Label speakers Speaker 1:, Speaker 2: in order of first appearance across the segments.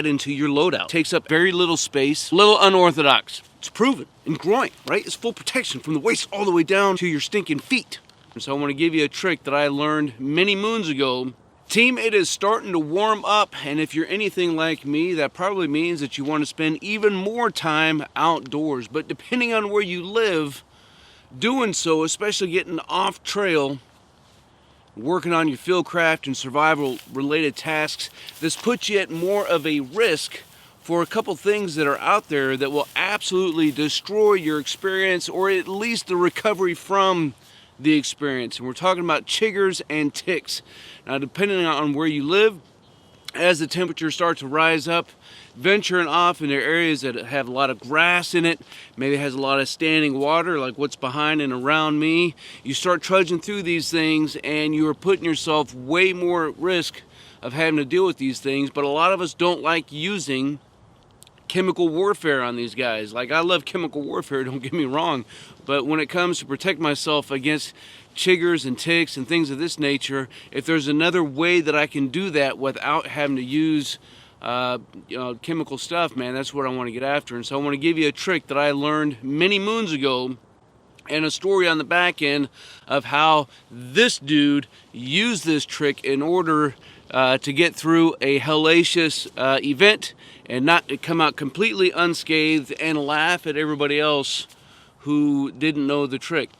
Speaker 1: add into your loadout. Takes up very little space, a little unorthodox. It's proven in groin, right? It's full protection from the waist all the way down to your stinking feet. And so I want to give you a trick that I learned many moons ago. Team, it is starting to warm up, and if you're anything like me, that probably means that you want to spend even more time outdoors. But depending on where you live, doing so, especially getting off trail, working on your fieldcraft and survival related tasks, this puts you at more of a risk for a couple things that are out there that will absolutely destroy your experience, or at least the recovery from the experience. And we're talking about chiggers and ticks. Now, depending on where you live, as the temperatures start to rise up, venturing off into areas that have a lot of grass in it, maybe has a lot of standing water like what's behind and around me, you start trudging through these things and you are putting yourself way more at risk of having to deal with these things. But a lot of us don't like using chemical warfare on these guys. Like, I love chemical warfare, don't get me wrong, but when it comes to protect myself against chiggers and ticks and things of this nature, if there's another way that I can do that without having to use chemical stuff, man, that's what I want to get after. And so I want to give you a trick that I learned many moons ago, and a story on the back end of how this dude used this trick in order to get through a hellacious event and not come out completely unscathed and laugh at everybody else who didn't know the trick.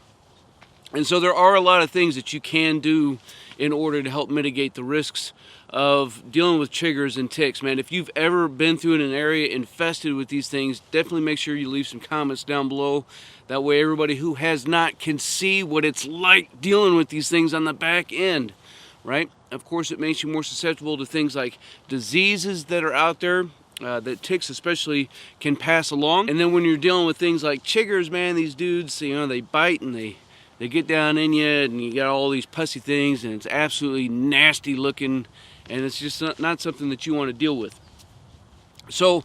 Speaker 1: And so there are a lot of things that you can do in order to help mitigate the risks of dealing with chiggers and ticks. Man, if you've ever been through an area infested with these things, definitely make sure you leave some comments down below. That way everybody who has not can see what it's like dealing with these things on the back end, right? Of course, it makes you more susceptible to things like diseases that are out there, that ticks especially can pass along. And then when you're dealing with things like chiggers, man, these dudes, you know, they bite and they get down in you, and you got all these pussy things, and it's absolutely nasty looking, and it's just not something that you want to deal with. So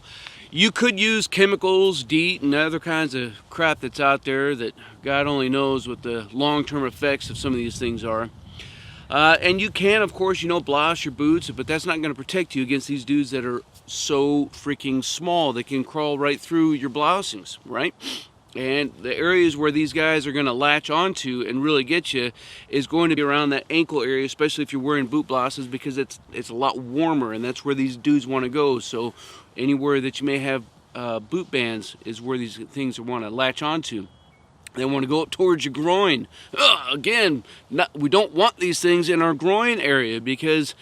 Speaker 1: you could use chemicals, DEET, and other kinds of crap that's out there that God only knows what the long-term effects of some of these things are. And you can, of course, you know, blouse your boots, but that's not going to protect you against these dudes that are so freaking small. They can crawl right through your blousings, right? And the areas where these guys are going to latch onto and really get you is going to be around that ankle area, especially if you're wearing boot blouses, because it's a lot warmer, and that's where these dudes want to go. So anywhere that you may have boot bands is where these things want to latch onto. They want to go up towards your groin. Again, we don't want these things in our groin area because,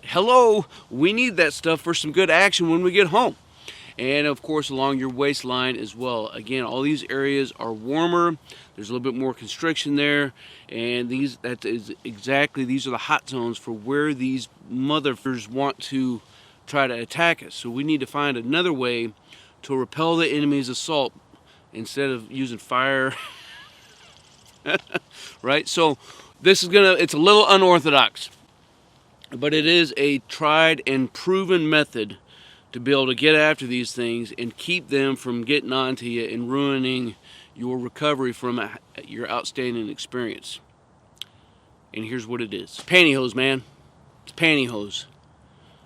Speaker 1: hello, we need that stuff for some good action when we get home. And of course along your waistline as well. Again, all these areas are warmer. There's a little bit more constriction there, and these are the hot zones for where these motherfuckers want to try to attack us. So we need to find another way to repel the enemy's assault instead of using fire. Right? So this is it's a little unorthodox, but it is a tried and proven method to be able to get after these things and keep them from getting onto you and ruining your recovery from your outstanding experience. And here's what it is. Pantyhose, man. It's pantyhose.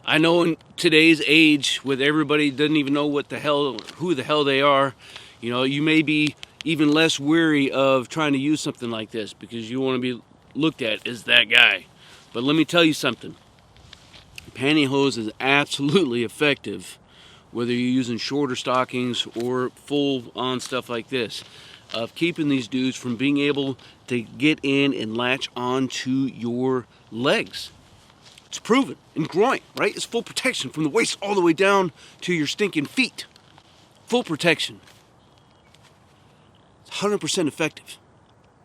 Speaker 1: I know in today's age, with everybody doesn't even know who the hell they are, you know, you may be even less weary of trying to use something like this because you want to be looked at as that guy. But let me tell you something. Pantyhose is absolutely effective, whether you're using shorter stockings or full-on stuff like this, of keeping these dudes from being able to get in and latch onto your legs. It's proven in groin, right? It's full protection from the waist all the way down to your stinking feet. Full protection. It's 100% effective.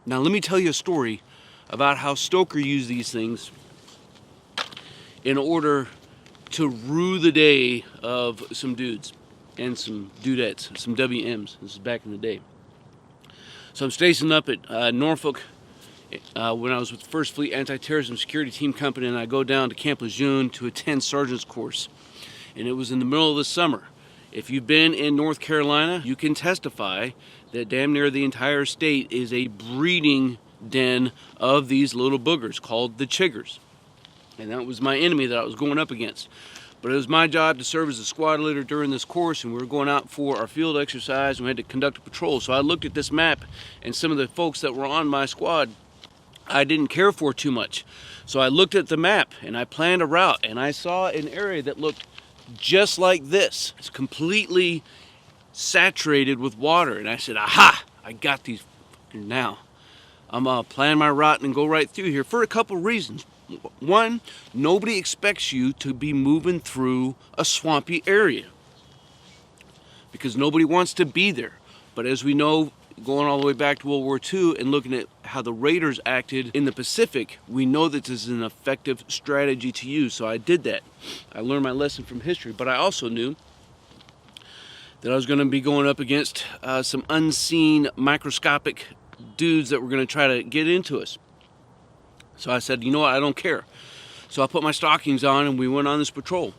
Speaker 1: Now let me tell you a story about how Stoker used these things in order to rue the day of some dudes and some dudettes, some WMs. This is back in the day. So I'm stationed up at Norfolk when I was with the 1st Fleet Anti-Terrorism Security Team Company, and I go down to Camp Lejeune to attend Sergeant's Course. And it was in the middle of the summer. If you've been in North Carolina, you can testify that damn near the entire state is a breeding den of these little boogers called the chiggers. And that was my enemy that I was going up against. But it was my job to serve as a squad leader during this course, and we were going out for our field exercise and we had to conduct a patrol. So I looked at this map, and some of the folks that were on my squad I didn't care for too much. So I looked at the map and I planned a route, and I saw an area that looked just like this. It's completely saturated with water, and I said, aha, I got these now. I'm gonna plan my route and go right through here for a couple reasons. One, nobody expects you to be moving through a swampy area because nobody wants to be there. But as we know, going all the way back to World War II and looking at how the Raiders acted in the Pacific, we know that this is an effective strategy to use. So I did that. I learned my lesson from history, but I also knew that I was going to be going up against some unseen microscopic dudes that were going to try to get into us. So I said, you know what, I don't care. So I put my stockings on and we went on this patrol.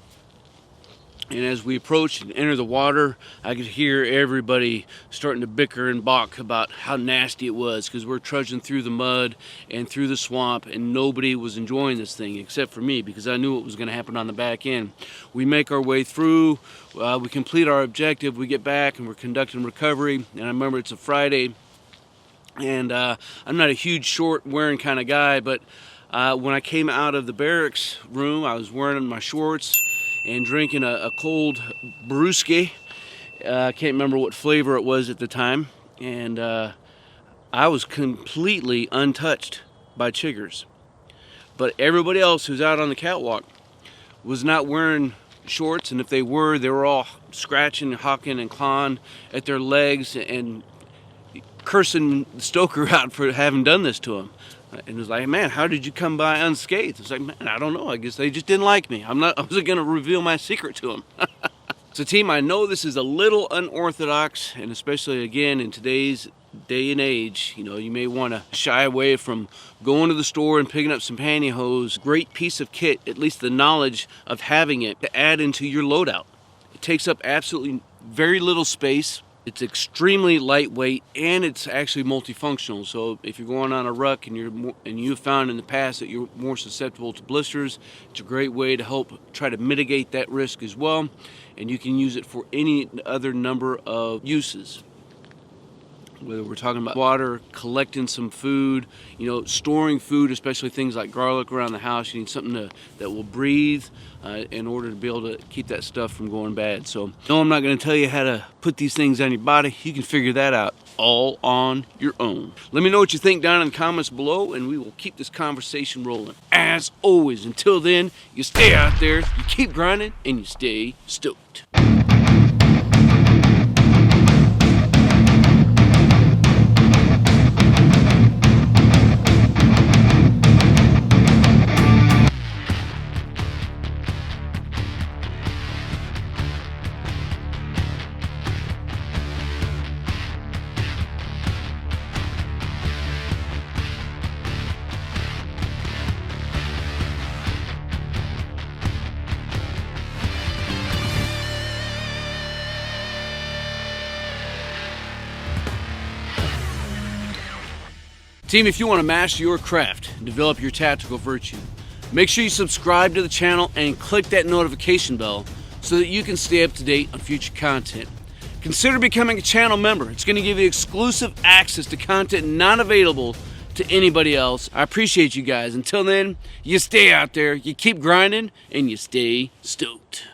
Speaker 1: And as we approached and entered the water, I could hear everybody starting to bicker and balk about how nasty it was, because we're trudging through the mud and through the swamp, and nobody was enjoying this thing except for me, because I knew what was going to happen on the back end. We make our way through, we complete our objective, we get back and we're conducting recovery. And I remember it's a Friday, and I'm not a huge short wearing kind of guy, but when I came out of the barracks room, I was wearing my shorts and drinking a cold brewski. I can't remember what flavor it was at the time, and I was completely untouched by chiggers. But everybody else who's out on the catwalk was not wearing shorts, and if they were all scratching, hawking, and clawing at their legs and cursing Stoker out for having done this to him. And it was like, man, how did you come by unscathed? It's like, man, I don't know. I guess they just didn't like me. I wasn't going to reveal my secret to them. So team, I know this is a little unorthodox, and especially again in today's day and age, you know, you may want to shy away from going to the store and picking up some pantyhose. Great piece of kit, at least the knowledge of having it to add into your loadout. It takes up absolutely very little space. It's extremely lightweight, and it's actually multifunctional. So if you're going on a ruck and you've found in the past that you're more susceptible to blisters, it's a great way to help try to mitigate that risk as well. And you can use it for any other number of uses. Whether we're talking about water, collecting some food, you know, storing food, especially things like garlic around the house. You need something that will breathe in order to be able to keep that stuff from going bad. So, no, I'm not going to tell you how to put these things on your body. You can figure that out all on your own. Let me know what you think down in the comments below, and we will keep this conversation rolling. As always, until then, you stay out there, you keep grinding, and you stay stoked. Team, if you want to master your craft and develop your tactical virtue, make sure you subscribe to the channel and click that notification bell so that you can stay up to date on future content. Consider becoming a channel member. It's going to give you exclusive access to content not available to anybody else. I appreciate you guys. Until then, you stay out there, you keep grinding, and you stay stoked.